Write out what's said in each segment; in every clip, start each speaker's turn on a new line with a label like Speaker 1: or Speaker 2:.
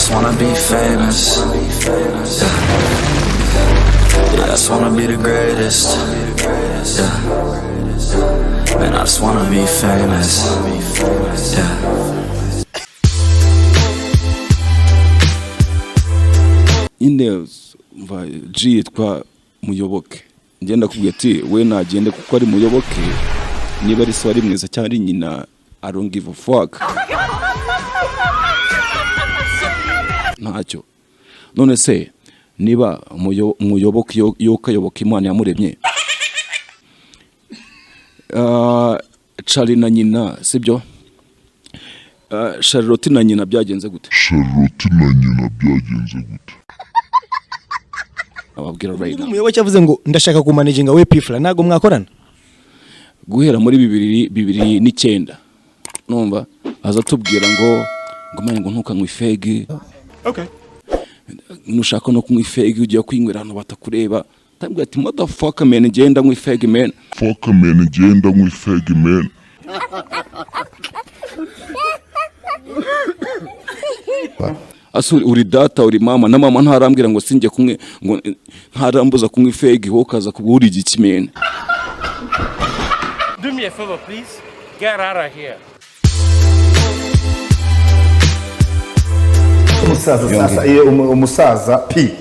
Speaker 1: just wanna be famous. Yeah, I just wanna be the greatest. Yeah, man, I just wanna be famous. Yeah.
Speaker 2: Ine G yitwa Muyoboke. Ngenda kubwira ati we nagende kuko ari Muyoboke, niba ari so ari mwiza cyangwa ari nyina, I don't give a fuck. Ntacyo. None se niba Muyoboke yokayoboka Imana yamuremye, Charlie na nyina sibyo, Charlotte na nyina byagenze gute? Ababwira right now.
Speaker 3: Umuyoboke avuze ngo ndashaka kumanaginga we PFA, nago mwakorana
Speaker 2: guhera muri 2009. Numva aza tubwira ngo manye ngo ntukanywe ifegi.
Speaker 3: Okay.
Speaker 2: Nushaka no kunywa ifegi ugiye kwinywera hano batakureba. Tambwe ati motherfucker man, ngenda nywa ifegi man.
Speaker 4: Fucker man, ngenda nywa ifegi man.
Speaker 2: Asuri uri data uri mama, na mama ntarambwira ngo sinjye kumwe, ngo ntarambuza kunywa ifegi ho kaza kubura igiki man.
Speaker 5: Do me a favor please, get out of here.
Speaker 6: Umusaza P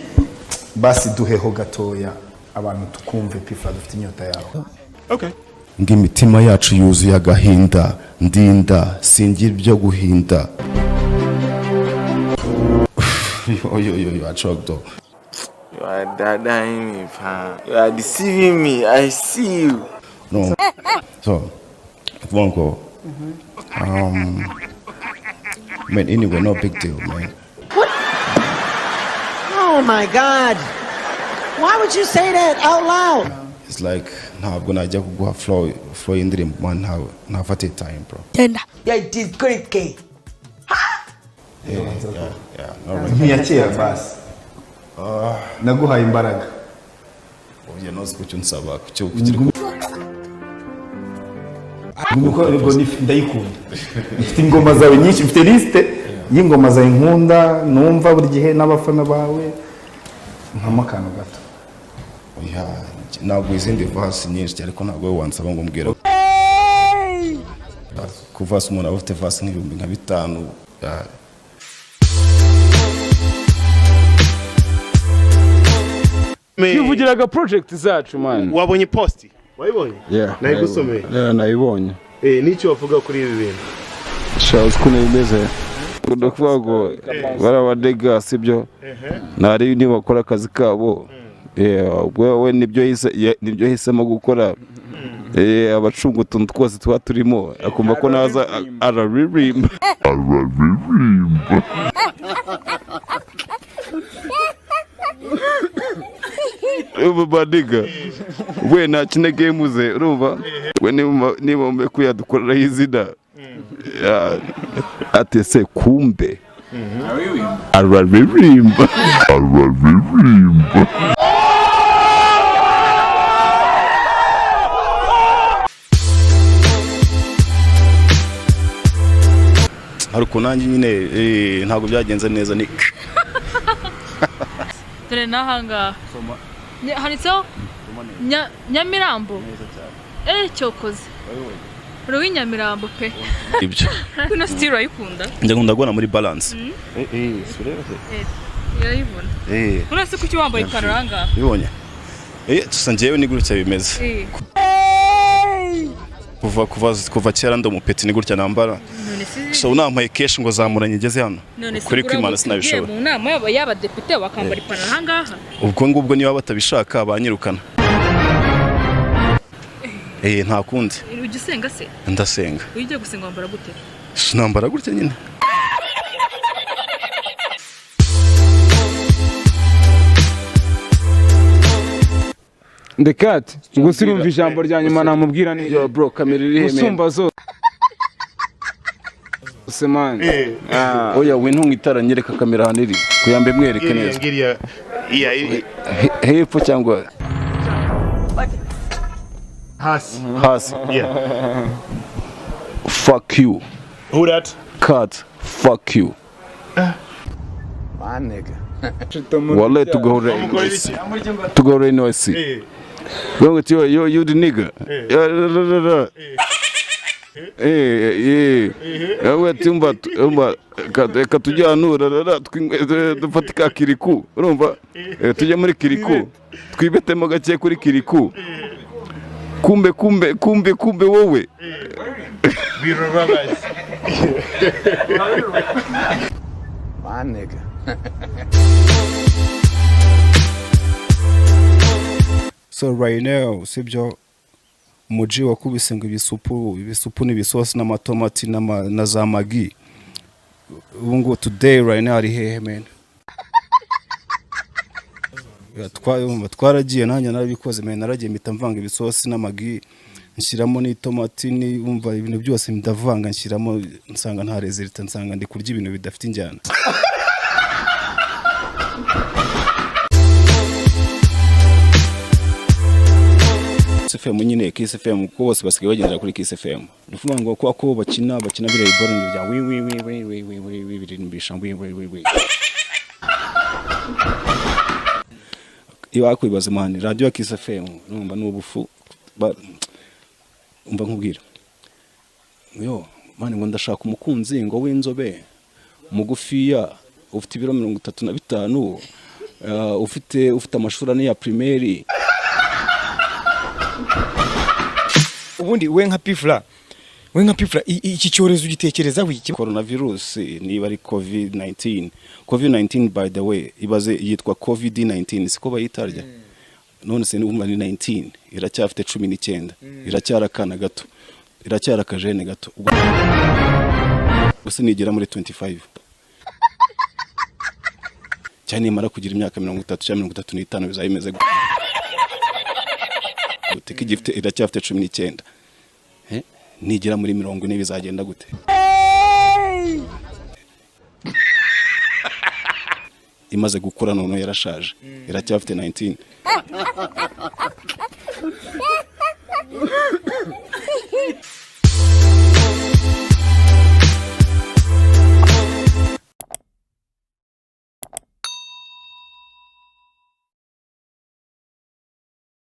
Speaker 6: basi duheho gatoya abantu tukumve PFA dufite inyota yaho.
Speaker 3: Okay.
Speaker 4: Ngimitima yacu yuzuye agahinda, ndinda singira byo guhinda. Yo, I choked up.
Speaker 7: You are dying me, fam. You are deceiving me. I see you.
Speaker 4: No. So, one go. Man, anyway, no big deal, man.
Speaker 8: What? Oh my God! Why would you say that out loud?
Speaker 4: It's like now I'm gonna just go flow in the man now for the time, bro.
Speaker 8: Yeah, it is great gay.
Speaker 4: Yeah.
Speaker 6: Ntiyakera basi. Naguhaye imbaraga.
Speaker 4: Oya nozi kucyo nsaba kucyo
Speaker 6: Nuko ndayikunda. Mfite ingoma zawe nyinshi, mfite liste y'ingoma zawe nkunda, numva buri gihe n'abafana bawe. Nkamakano gato.
Speaker 4: Oya ntabwo izindi verse nyinshi ariko ntabwo wansaba ngo mbwira. Kuva umuntu afite verse nk'ibihumbi nka 5.
Speaker 2: Yivugiraga project zacu man.
Speaker 9: Wabonye post? Wayibonye?
Speaker 2: Yeah.
Speaker 9: Nayigusomeye.
Speaker 2: Yeah, nayibonye.
Speaker 9: Nicyo wavuga kuri ibi bintu?
Speaker 2: Shaws kuno imeze. Kuvuga ngo barabadega sibyo. Nari ni bakora akazi kabo. We nibyo hisemo gukora. Abacunga utuntu twose twa turimo akumva ko naza araririmba. Ubu badiga we nta kinege muze urumva we niba mbe kuyadukorera izina atese kumbe araririmba.
Speaker 4: Ariko nanjye nyine ntabwo byagenze neza ni
Speaker 10: dore nahanga handitseho Nyamirambo. Cyokoze Ruwi Nyamirambo pe.
Speaker 2: Ibyo
Speaker 10: Kuno still ayikunda.
Speaker 4: Ndakunda gona muri balance.
Speaker 10: Yarayibona. Kuno se kuki wambaye ipantaro hanga?
Speaker 4: Bibonye. Tusa njewe ni gutya bimeze. Kuva kera ndo mupeti ni gutya nambara. So nampaye kesh ngo zamuranye igeze hano. Kuri kwimana sinabishobora.
Speaker 10: Mu nama y'aba depite bakambara ipantaro hangaha.
Speaker 4: Ubwo niba batabishaka banyirukana. Nta kundi.
Speaker 10: Ugisenga se?
Speaker 4: Ndasenga.
Speaker 10: Ujye gusenga wambara gute?
Speaker 4: Nambara gutya nyine.
Speaker 2: The cat ngo sirumva ijambo rya nyuma namubwira ni yo bro kamera iri heme usumba zo Seman. Oya we ntungitara nyereka kamera haniri kuyambe mwereke neza. Hepfo cyangwa
Speaker 9: Hasi.
Speaker 2: Yeah. Fuck you.
Speaker 9: Who that?
Speaker 2: Cut. Fuck you. wallahi tugahura ino si ngo tiyo you the nigga yawe tumba katujyanura dufatika kiriku urumva tujya muri kiriku twibetemo gake kuri kiriku kumbe wowe
Speaker 11: So right now sibyo muji wakubise ngo ibisupu n'ibisosi n'amatomati na za magi ubungu today right now ari hehe man twaragiye nanjye narabikoze man naragiye mpita mvanga ibisosi n'amagi nshyiramo n'itomati umva ibintu byose ndavanga nshyiramo nsanga nta resulta nsanga ndi kurya ibintu bidafite injyana FM nyine Kiss FM ko bose basigaye bagendera kuri Kiss FM nuvuga ngo ko bakina bire boring bya wi birimbisha wi iwa kwibaza man radio Kiss FM numva n'ubufu umva nkubwira yo mani ngo ndashaka umukunzi ngo w'inzobe mugufiya ufite ibiro 35 ufite amashuri ya primaire.
Speaker 3: Ubundi we nka Pfla iki cyorezo ugitekereza wiki
Speaker 11: coronavirus niba ari covid-19 by the way ibaze yitwa covid-19 siko bayitarya none se ni 19 iracyafite 19 iracyarakana gato iracyarakajene gato gusa nigera muri 25 cyane mara kugira imyaka 30 cyangwa 35 bizayimeze guteka igifite iracyafite 19 nigera muri 40 bizagenda gute imaze gukura none yarashaje iracyafite 19.